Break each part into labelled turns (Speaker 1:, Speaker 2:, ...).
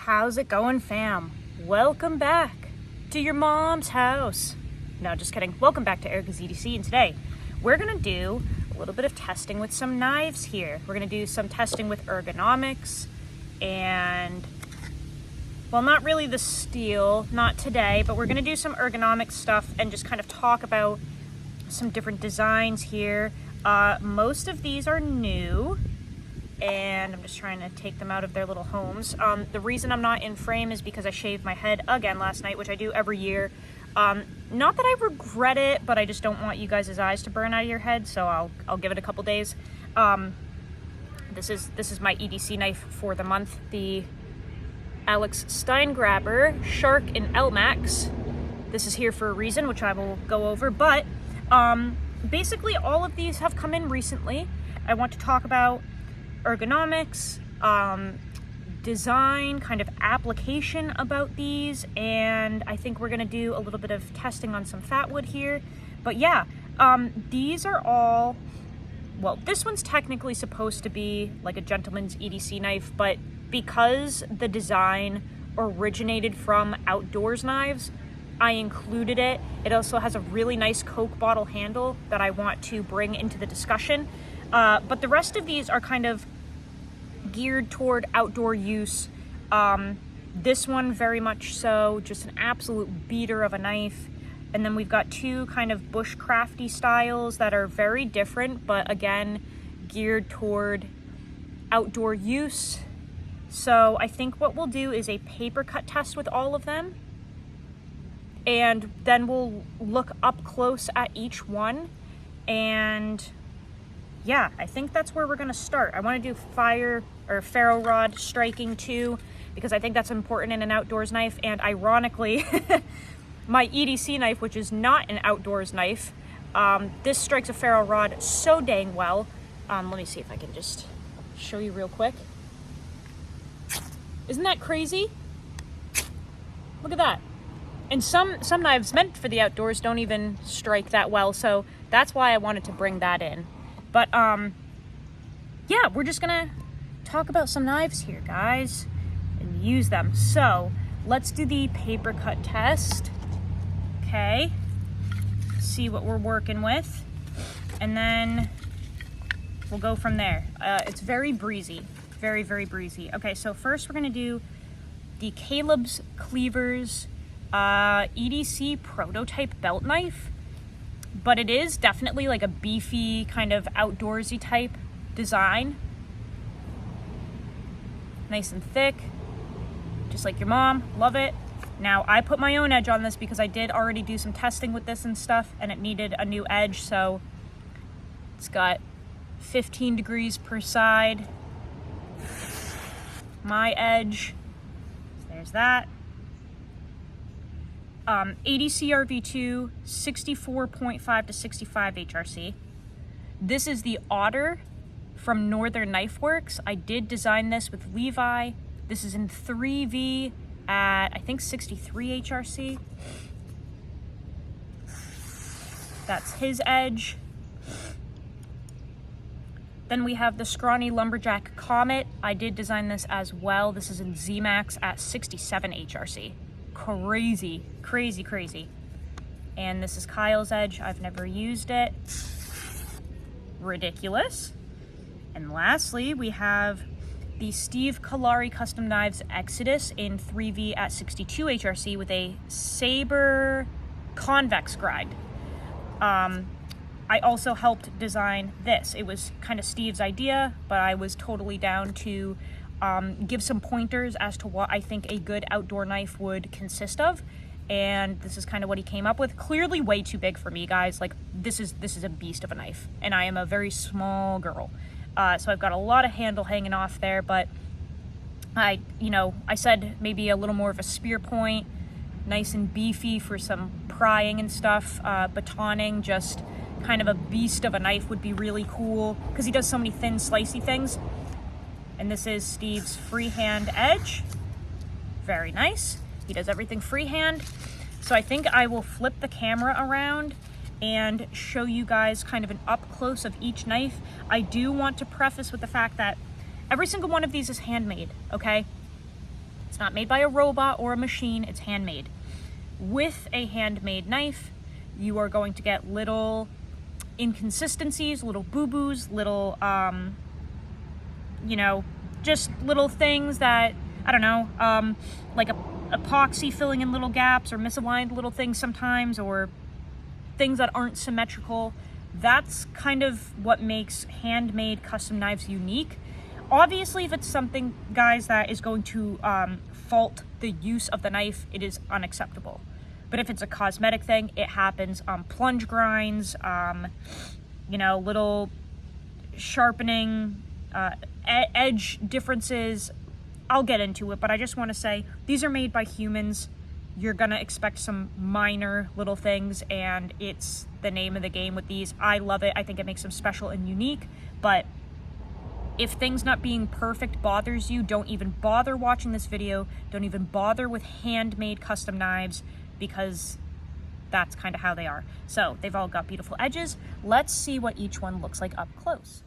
Speaker 1: How's it going, fam? Welcome back to your mom's house. No, just kidding. Welcome back to Ergos EDC, and today we're gonna do a little bit of testing with some knives here. We're gonna do some testing with ergonomics and, well, not really the steel, not today, but we're gonna do some ergonomic stuff and just kind of talk about some different designs here. Most of these are new, and I'm just trying to take them out of their little homes. The reason I'm not in frame is because I shaved my head again last night, which I do every year. Not that I regret it, but I just don't want you guys' eyes to burn out of your head, so I'll give it a couple days. This is my EDC knife for the month, the Alex Steingraber Shark in L-Max. This is here for a reason, which I will go over, but basically all of these have come in recently. I want to talk about ergonomics, design, kind of application about these, and I think we're gonna do a little bit of testing on some fat wood here. But yeah, these are all, well, this one's technically supposed to be like a gentleman's EDC knife, but because the design originated from outdoors knives, I included it. It also has a really nice Coke bottle handle that I want to bring into the discussion. But the rest of these are kind of geared toward outdoor use. This one very much so, just an absolute beater of a knife. And then we've got two kind of bushcrafty styles that are very different, but again, geared toward outdoor use. So I think what we'll do is a paper cut test with all of them, and then we'll look up close at each one. And yeah, I think that's where we're gonna start. I wanna do Ferro Rod striking too, because I think that's important in an outdoors knife. And ironically, my EDC knife, which is not an outdoors knife, this strikes a Ferro Rod so dang well. Let me see if I can just show you real quick. Isn't that crazy? Look at that. And some knives meant for the outdoors don't even strike that well, so that's why I wanted to bring that in. But yeah, we're just gonna talk about some knives here, guys, and use them. So let's do the paper cut test. Okay, see what we're working with, and then we'll go from there. It's very breezy, very, very breezy. Okay, so first we're gonna do the Caleb's Cleavers EDC prototype belt knife, but it is definitely like a beefy kind of outdoorsy type design. Nice and thick, just like your mom. Love it. Now I put my own edge on this because I did already do some testing with this and stuff, and it needed a new edge. So it's got 15 degrees per side. My edge, there's that. ADC RV2, 64.5 to 65 HRC. This is the Otter from Northern Knifeworks. I did design this with Levi. This is in 3V at, I think, 63 HRC. That's his edge. Then we have the Scrawny Lumberjack Comet. I did design this as well. This is in ZMAX at 67 HRC. Crazy, crazy, crazy. And this is Kyle's edge. I've never used it. Ridiculous. And lastly, we have the Steve Callari Custom Knives Exodus in 3V at 62 HRC with a Saber convex grind. I also helped design this. It was kind of Steve's idea, but I was totally down to give some pointers as to what I think a good outdoor knife would consist of, and this is kind of what he came up with. Clearly way too big for me, guys. Like, this is a beast of a knife, and I am a very small girl, so I've got a lot of handle hanging off there. But I said maybe a little more of a spear point, nice and beefy for some prying and stuff. Batoning, just kind of a beast of a knife would be really cool because he does so many thin slicey things. And this is Steve's freehand edge. Very nice. He does everything freehand. So I think I will flip the camera around and show you guys kind of an up close of each knife. I do want to preface with the fact that every single one of these is handmade, okay? It's not made by a robot or a machine, it's handmade. With a handmade knife, you are going to get little inconsistencies, little boo-boos, little, you know, just little things that, I don't know, like a epoxy filling in little gaps or misaligned little things sometimes, or things that aren't symmetrical. That's kind of what makes handmade custom knives unique. Obviously, if it's something, guys, that is going to fault the use of the knife, it is unacceptable. But if it's a cosmetic thing, it happens. Plunge grinds, you know, little sharpening, edge differences, I'll get into it, but I just want to say these are made by humans. You're gonna expect some minor little things, and it's the name of the game with these. I love it. I think it makes them special and unique, but if things not being perfect bothers you, don't even bother watching this video. Don't even bother with handmade custom knives, because that's kind of how they are. So they've all got beautiful edges. Let's see what each one looks like up close.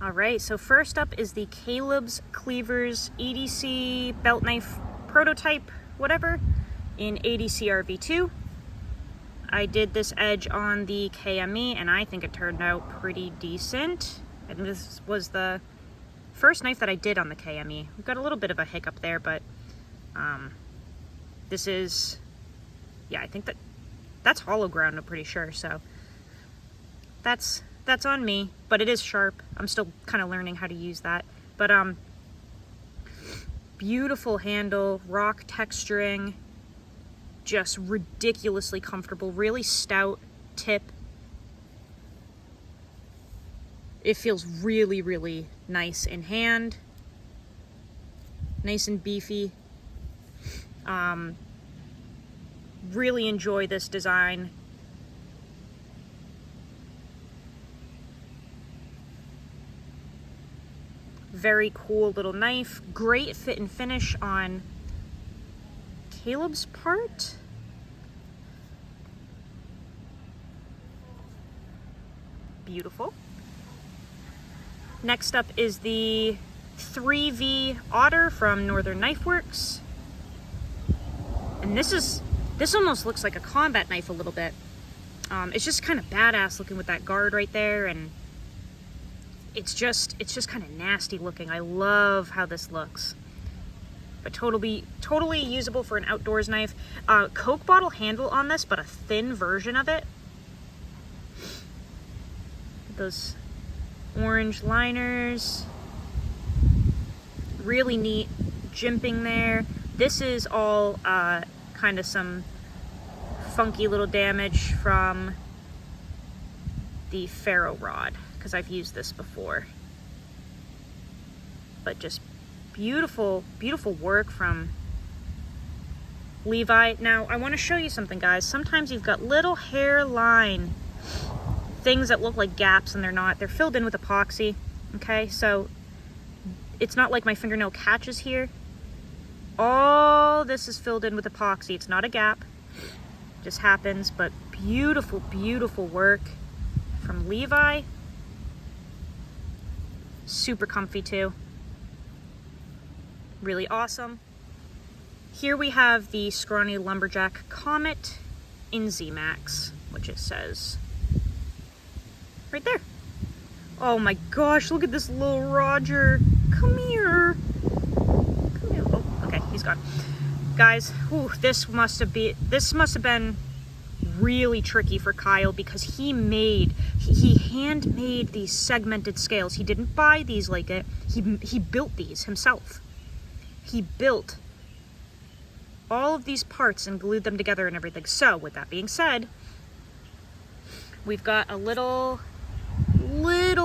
Speaker 1: All right, so first up is the Caleb's Cleavers EDC belt knife prototype, whatever, in ADC RV2. I did this edge on the KME, and I think it turned out pretty decent. And this was the first knife that I did on the KME. We've got a little bit of a hiccup there, but this is, yeah, I think that's hollow ground, I'm pretty sure, so that's on me, but it is sharp. I'm still kind of learning how to use that. But beautiful handle, rock texturing, just ridiculously comfortable, really stout tip. It feels really, really nice in hand. Nice and beefy. Really enjoy this design. Very cool little knife. Great fit and finish on Caleb's part. Beautiful. Next up is the 3V Otter from Northern Knifeworks. And this almost looks like a combat knife a little bit. It's just kind of badass looking with that guard right there, and it's just kind of nasty looking. I love how this looks. But totally usable for an outdoors knife. Coke bottle handle on this, but a thin version of it. Those orange liners. Really neat jimping there. This is all kind of some funky little damage from the Ferro Rod, because I've used this before. But just beautiful, beautiful work from Levi. Now, I want to show you something, guys. Sometimes you've got little hairline things that look like gaps, and they're not. They're filled in with epoxy, okay? So it's not like my fingernail catches here. All this is filled in with epoxy. It's not a gap. It just happens, but beautiful, beautiful work from Levi. Super comfy too. Really awesome. Here we have the Scrawny Lumberjack Comet in Z-Max, which it says right there. Oh my gosh, look at this little Roger. Come here. Come here. Oh, okay, he's gone. Guys, whew, this must have been really tricky for Kyle, because he handmade these segmented scales. He didn't buy these like it. He built these himself. He built all of these parts and glued them together and everything. So, with that being said, we've got a little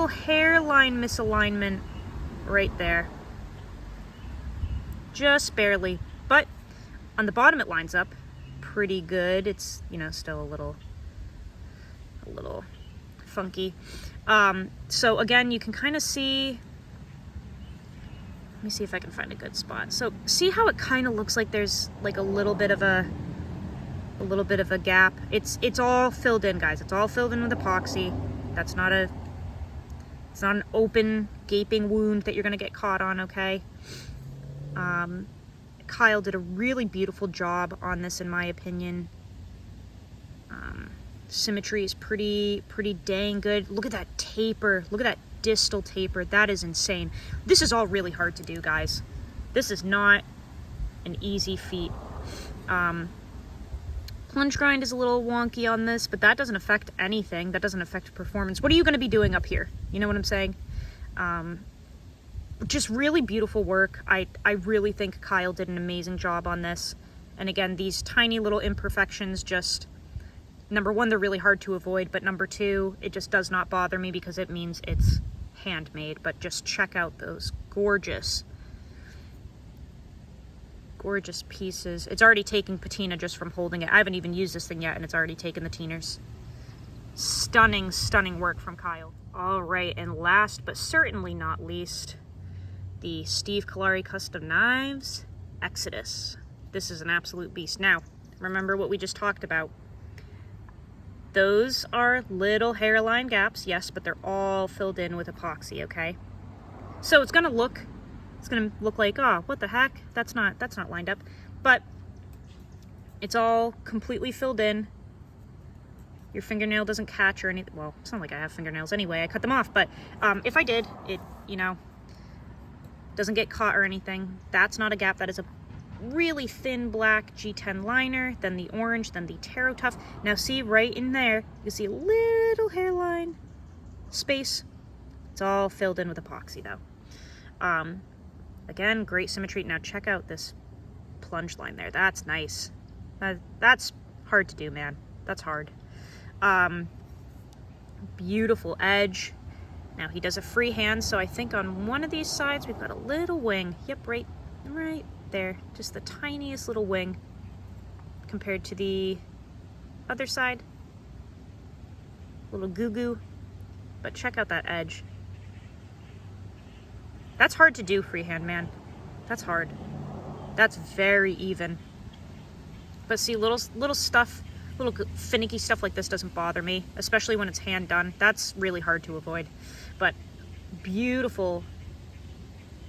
Speaker 1: hairline misalignment right there. Just barely. But on the bottom it lines up pretty good. It's, you know, still a little funky. So again, you can kind of see, let me see if I can find a good spot. So see how it kind of looks like there's like a little bit of a gap. It's all filled in, guys. It's all filled in with epoxy. It's not an open gaping wound that you're gonna get caught on, okay? It Kyle did a really beautiful job on this, in my opinion. Symmetry is pretty dang good. Look at that taper. Look at that distal taper. That is insane. This is all really hard to do, guys. This is not an easy feat. Plunge grind is a little wonky on this, but that doesn't affect anything. That doesn't affect performance. What are you going to be doing up here? You know what I'm saying? Just really beautiful work. I really think Kyle did an amazing job on this. And again, these tiny little imperfections just, number one, they're really hard to avoid, but number two, it just does not bother me because it means it's handmade. But just check out those gorgeous pieces. It's already taking patina just from holding it. I haven't even used this thing yet, and it's already taken the tieners. Stunning, stunning work from Kyle. All right, and last but certainly not least, the Steve Callari Custom Knives Exodus. This is an absolute beast. Now, remember what we just talked about. Those are little hairline gaps, yes, but they're all filled in with epoxy, okay? So it's gonna look like, oh, what the heck? That's not lined up. But it's all completely filled in. Your fingernail doesn't catch or anything. Well, it's not like I have fingernails anyway. I cut them off. But if I did, it, you know, doesn't get caught or anything. That's not a gap. That is a really thin black G10 liner, then the orange, then the Taro Tough. Now see right in there, you can see a little hairline space. It's all filled in with epoxy though. Again, great symmetry. Now check out this plunge line there. That's nice. That's hard to do, man. That's hard. Beautiful edge. Now he does a freehand, so I think on one of these sides we've got a little wing. Yep, right there. Just the tiniest little wing compared to the other side. Little goo-goo. But check out that edge. That's hard to do freehand, man. That's hard. That's very even. But see, little stuff, little finicky stuff like this doesn't bother me, especially when it's hand done. That's really hard to avoid. But beautiful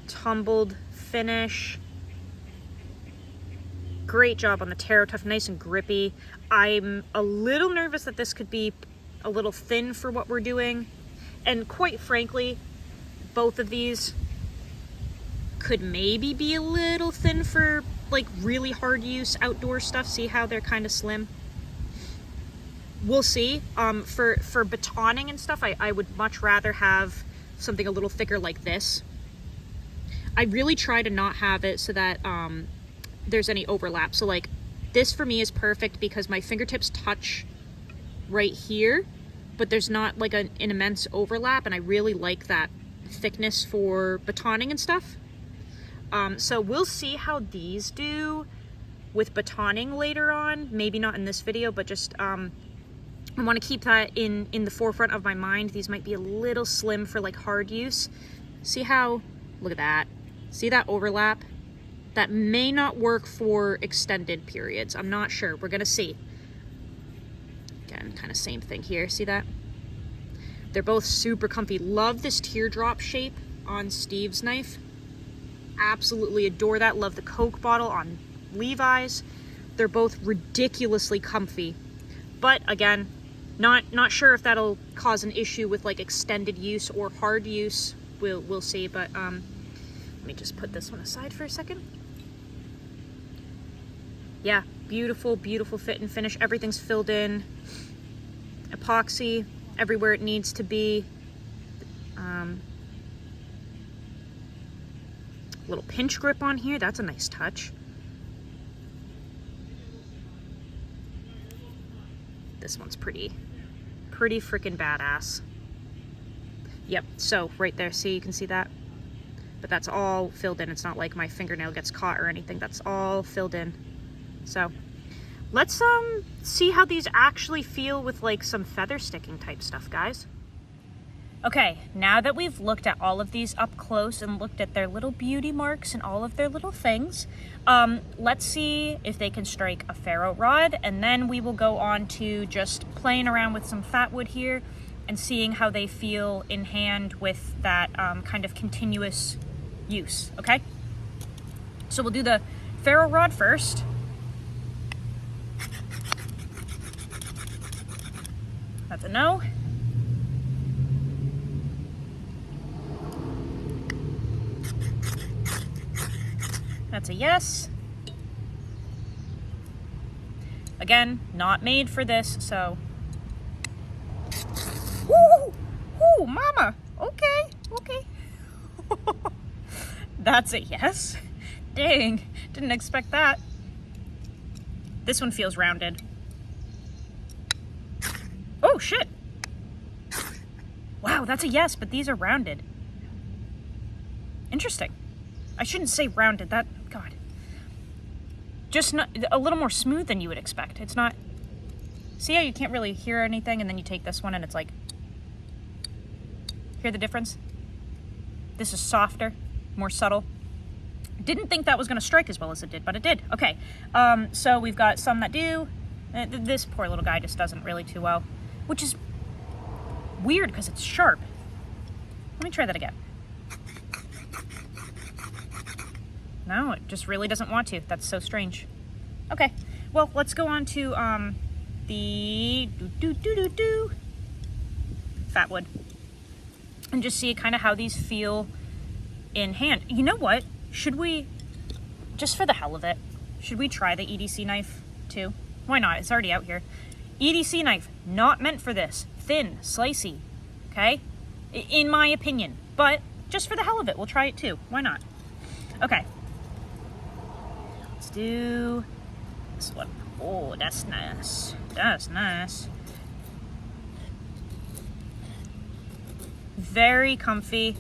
Speaker 1: tumbled finish. Great job on the Taro Tough, nice and grippy. I'm a little nervous that this could be a little thin for what we're doing. And quite frankly, both of these could maybe be a little thin for like really hard use outdoor stuff. See how they're kind of slim? We'll see. For batoning and stuff, I would much rather have something a little thicker like this. I really try to not have it so that there's any overlap. So like this for me is perfect because my fingertips touch right here, but there's not like an immense overlap, and I really like that thickness for batoning and stuff. So we'll see how these do with batoning later on. Maybe not in this video, but just I want to keep that in the forefront of my mind. These might be a little slim for like hard use. See how, look at that. See that overlap? That may not work for extended periods. I'm not sure. We're gonna see. Again, kind of same thing here. See that? They're both super comfy. Love this teardrop shape on Steve's knife. Absolutely adore that. Love the Coke bottle on Levi's. They're both ridiculously comfy. But again, not sure if that'll cause an issue with like extended use or hard use. We'll see. But let me just put this one aside for a second. Yeah, beautiful, beautiful fit and finish. Everything's filled in. Epoxy everywhere it needs to be. Little pinch grip on here. That's a nice touch. This one's pretty freaking badass. Yep, so right there, see, you can see that? But that's all filled in. It's not like my fingernail gets caught or anything. That's all filled in. So let's see how these actually feel with like some feather sticking type stuff, guys. Okay, now that we've looked at all of these up close and looked at their little beauty marks and all of their little things, let's see if they can strike a ferro rod, and then we will go on to just playing around with some fat wood here and seeing how they feel in hand with that kind of continuous use, okay? So we'll do the Ferro Rod first. That's a no. That's a yes. Again, not made for this, so. Woo! Woo, mama! Okay, okay. That's a yes. Dang, didn't expect that. This one feels rounded. Oh, shit. Wow, that's a yes, but these are rounded. Interesting. I shouldn't say rounded, that, God. Just not, a little more smooth than you would expect. It's not, see how you can't really hear anything, and then you take this one and it's like, hear the difference? This is softer, more subtle. Didn't think that was gonna strike as well as it did, but it did. Okay, so we've got some that do. This poor little guy just doesn't really too well, which is weird because it's sharp. Let me try that again. No, it just really doesn't want to. That's so strange. Okay, well, let's go on to the Fatwood and just see kind of how these feel in hand. You know what? Should we, just for the hell of it, should we try the EDC knife too? Why not? It's already out here. EDC knife, not meant for this. Thin, slicey, okay? In my opinion. But just for the hell of it, we'll try it too. Why not? Okay. Let's do this one. Oh, that's nice. That's nice. Very comfy.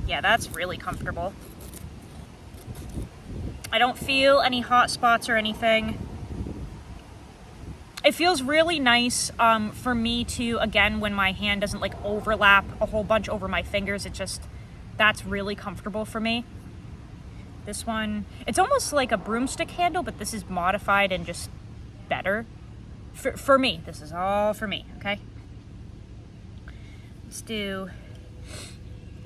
Speaker 1: Yeah, that's really comfortable. I don't feel any hot spots or anything. It feels really nice for me to, again, when my hand doesn't like overlap a whole bunch over my fingers, it just, that's really comfortable for me. This one, it's almost like a broomstick handle, but this is modified and just better. For me, this is all for me, okay? Let's do,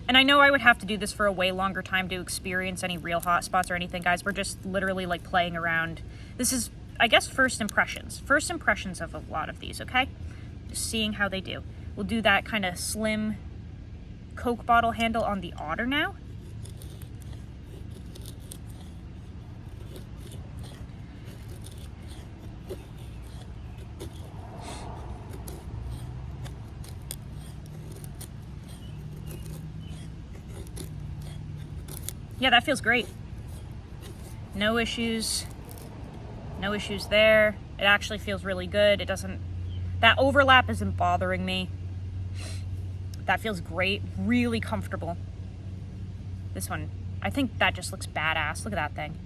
Speaker 1: and I know I would have to do this for a way longer time to experience any real hot spots or anything, guys. We're just literally like playing around. This is, I guess, first impressions of a lot of these, okay? Just seeing how they do. We'll do that kind of slim Coke bottle handle on the Otter now. Yeah, that feels great. No issues. No issues there. It actually feels really good. It doesn't, that overlap isn't bothering me. That feels great. Really comfortable. This one, I think that just looks badass. Look at that thing.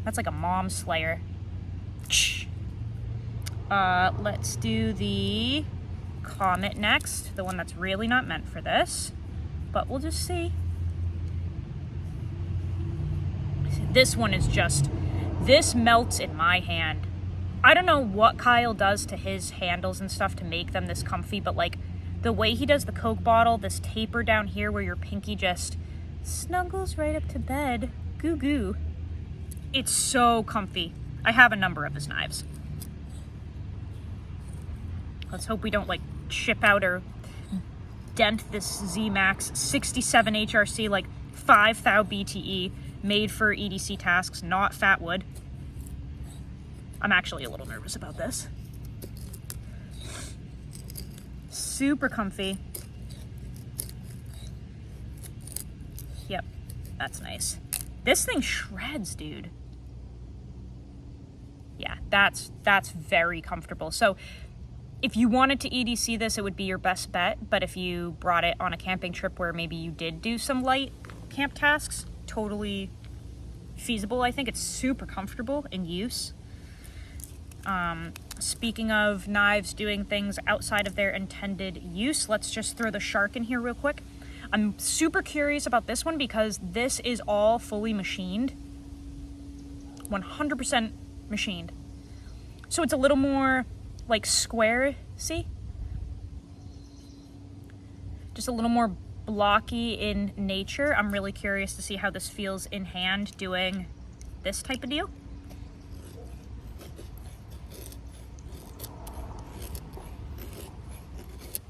Speaker 1: That's like a mom slayer. Let's do the Comet next. The one that's really not meant for this. But we'll just see. This one is just, this melts in my hand. I don't know what Kyle does to his handles and stuff to make them this comfy, but like the way he does the Coke bottle, this taper down here where your pinky just snuggles right up to bed, goo goo. It's so comfy. I have a number of his knives. Let's hope we don't like ship out or dent this Z-Max 67 HRC like 5,000 BTE. Made for EDC tasks, not Fatwood. I'm actually a little nervous about this. Super comfy. Yep, that's nice. This thing shreds, dude. Yeah, that's very comfortable. So if you wanted to EDC this, it would be your best bet. But if you brought it on a camping trip where maybe you did do some light camp tasks, totally feasible. I think it's super comfortable in use. Speaking of knives doing things outside of their intended use, let's just throw the shark in here real quick. I'm super curious about this one because this is all fully machined. 100% machined. So it's a little more like square, see? just a little more blocky in nature. I'm really curious to see how this feels in hand doing this type of deal.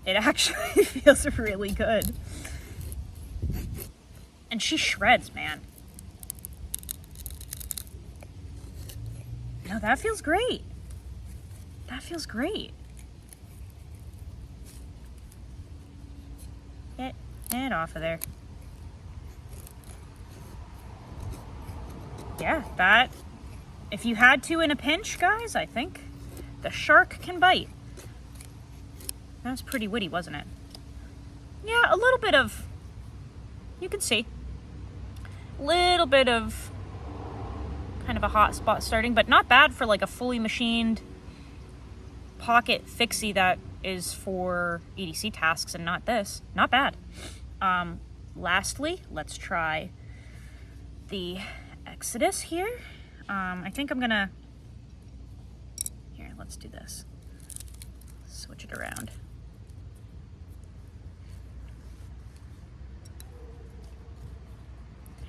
Speaker 1: It actually feels really good. And she shreds, man. No, that feels great. That feels great. Get off of there. Yeah, that, if you had to in a pinch, guys, I think the shark can bite. That was pretty witty, wasn't it? Yeah, a little bit of, you can see, a little bit of kind of a hot spot starting, but not bad for like a fully machined pocket fixie that is for EDC tasks and not this. Not bad. Lastly, let's try the Exodus here. I think I'm gonna, here, let's do this. Switch it around.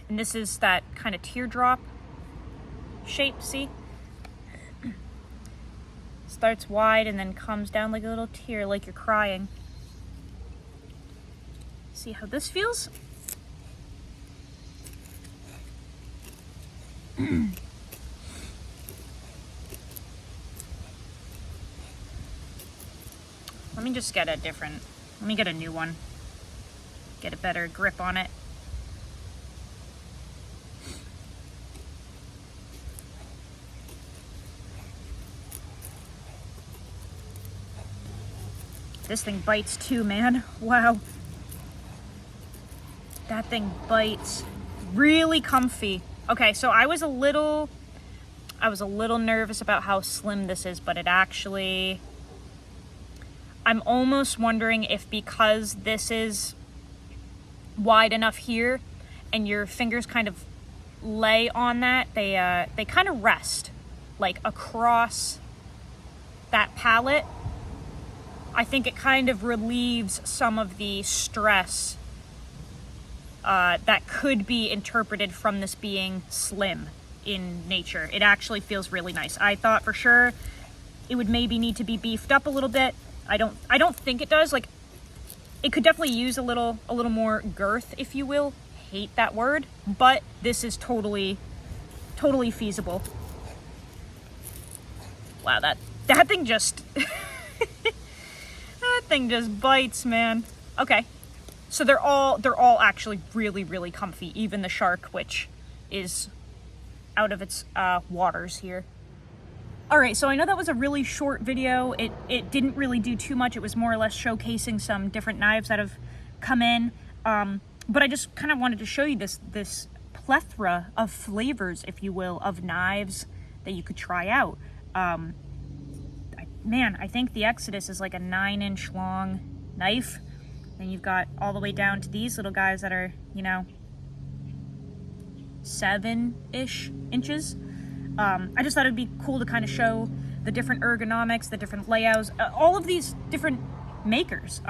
Speaker 1: And this is that kind of teardrop shape, see? Starts wide and then comes down like a little tear, like you're crying. See how this feels? Let me just get a different, let me get a new one. Get a better grip on it. This thing bites too, man. Wow. That thing bites. Really comfy. Okay, so I was a little nervous about how slim this is, but it actually, I'm almost wondering if because this is wide enough here and your fingers kind of lay on that, they kind of rest like across that palette. I think it kind of relieves some of the stress that could be interpreted from this being slim in nature. It actually feels really nice. I thought for sure it would maybe need to be beefed up a little bit. I don't think it does. Like, it could definitely use a little more girth, if you will. Hate that word, but this is totally feasible. Wow, that thing just that thing just bites, man. Okay. So they're all actually really comfy, even the shark, which is out of its waters here. All right, so I know that was a really short video. It didn't really do too much. It was more or less showcasing some different knives that have come in. But I just kind of wanted to show you this plethora of flavors, if you will, of knives that you could try out. Man, I think the Exodus is like a 9-inch long knife. Then you've got all the way down to these little guys that are, you know, 7-ish inches. I just thought it'd be cool to kind of show the different ergonomics, the different layouts, all of these different makers.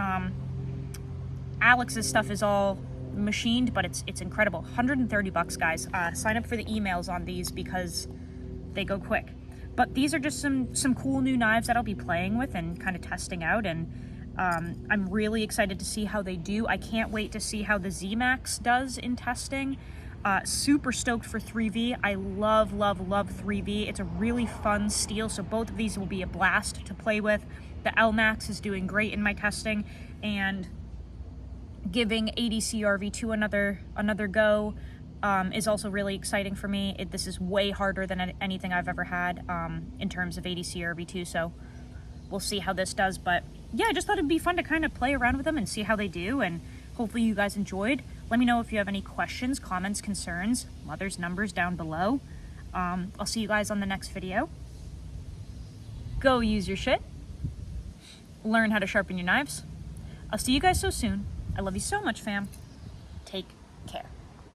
Speaker 1: Alex's stuff is all machined, but it's incredible. 130 bucks, guys. Sign up for the emails on these because they go quick. But these are just some cool new knives that I'll be playing with and kind of testing out, and I'm really excited to see how they do. I can't wait to see how the Z-Max does in testing. Super stoked for 3V. I love 3V. It's a really fun steel, so both of these will be a blast to play with. The L-Max is doing great in my testing, and giving ADC RV2 another go is also really exciting for me. This is way harder than anything I've ever had in terms of ADC RV2, so we'll see how this does. But yeah, I just thought it'd be fun to kind of play around with them and see how they do, and hopefully you guys enjoyed. Let me know if you have any questions, comments, concerns. Mother's number's down below. I'll see you guys on the next video. Go use your shit. Learn how to sharpen your knives. I'll see you guys so soon. I love you so much, fam. Take care.